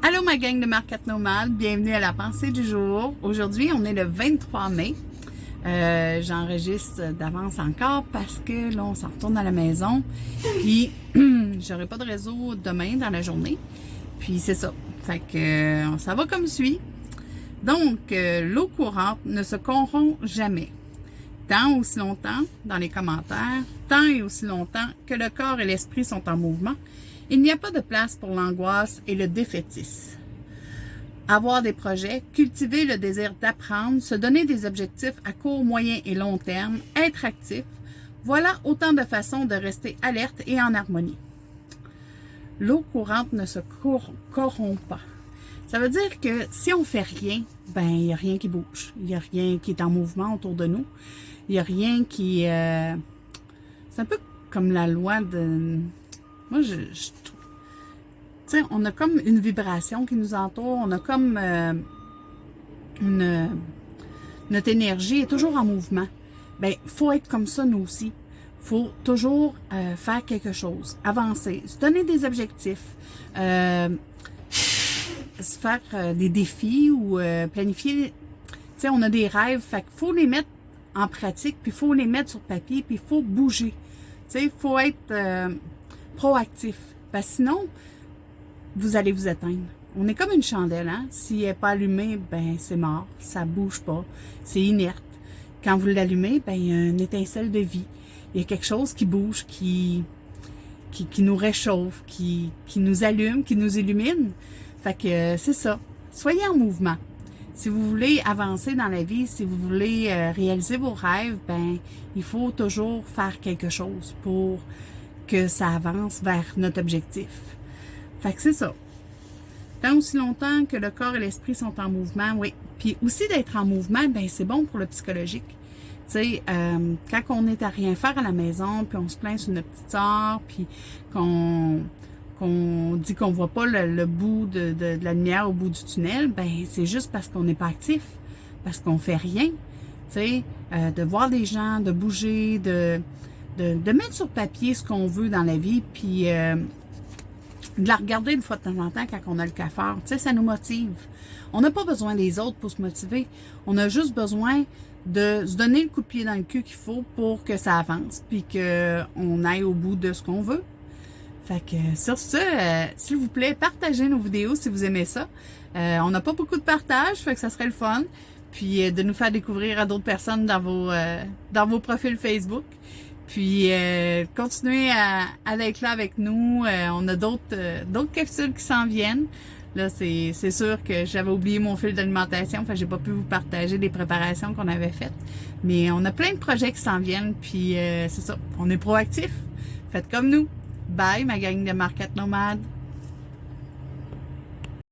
Allô ma gang de Market Nomade, bienvenue à la pensée du jour. Aujourd'hui, on est le 23 mai. J'enregistre d'avance encore parce que là, on s'en retourne à la maison. Puis, j'aurai pas de réseau demain dans la journée. Puis, c'est ça. Fait que ça va comme suit. Donc, l'eau courante ne se corrompt jamais. Tant aussi longtemps, dans les commentaires, tant et aussi longtemps que le corps et l'esprit sont en mouvement, il n'y a pas de place pour l'angoisse et le défaitisme. Avoir des projets, cultiver le désir d'apprendre, se donner des objectifs à court, moyen et long terme, être actif, voilà autant de façons de rester alerte et en harmonie. L'eau courante ne se corrompt pas. Ça veut dire que si on fait rien, ben il n'y a rien qui bouge. Il n'y a rien qui est en mouvement autour de nous. Il n'y a rien qui... c'est un peu comme la loi de... Moi, tu sais, on a comme une vibration qui nous entoure. On a comme notre énergie est toujours en mouvement. Ben, faut être comme ça, nous aussi. Faut toujours faire quelque chose, avancer, se donner des objectifs, se faire des défis ou planifier. Tu sais, on a des rêves, fait qu'il faut les mettre en pratique, puis il faut les mettre sur papier, puis il faut bouger. Tu sais, il faut être proactif. Parce que sinon, vous allez vous éteindre. On est comme une chandelle, hein? S'il n'est pas allumé, ben c'est mort, ça bouge pas, c'est inerte. Quand vous l'allumez, ben il y a une étincelle de vie. Il y a quelque chose qui bouge, qui nous réchauffe, qui nous allume, qui nous illumine. Fait que c'est ça. Soyez en mouvement. Si vous voulez avancer dans la vie, si vous voulez réaliser vos rêves, ben il faut toujours faire quelque chose pour que ça avance vers notre objectif. Fait que c'est ça. Tant aussi longtemps que le corps et l'esprit sont en mouvement, oui. Puis aussi d'être en mouvement, ben c'est bon pour le psychologique. Tu sais, quand on est à rien faire à la maison, puis on se plaint sur notre petite sœur, puis qu'on dit qu'on voit pas le bout de la lumière au bout du tunnel, ben c'est juste parce qu'on n'est pas actif, parce qu'on fait rien. Tu sais, de voir des gens, de bouger, de mettre sur papier ce qu'on veut dans la vie, puis de la regarder une fois de temps en temps quand on a le cafard. Tu sais, ça nous motive. On n'a pas besoin des autres pour se motiver. On a juste besoin de se donner le coup de pied dans le cul qu'il faut pour que ça avance, puis qu'on aille au bout de ce qu'on veut. Fait que sur ce, s'il vous plaît, partagez nos vidéos si vous aimez ça. On n'a pas beaucoup de partage, fait que ça serait le fun. Puis de nous faire découvrir à d'autres personnes dans vos profils Facebook. Puis continuez à être là avec nous. On a d'autres capsules qui s'en viennent. Là, c'est sûr que j'avais oublié mon fil d'alimentation, fait que j'ai pas pu vous partager les préparations qu'on avait faites. Mais on a plein de projets qui s'en viennent, puis c'est ça, on est proactifs. Faites comme nous. Bye, ma gang de Market Nomade.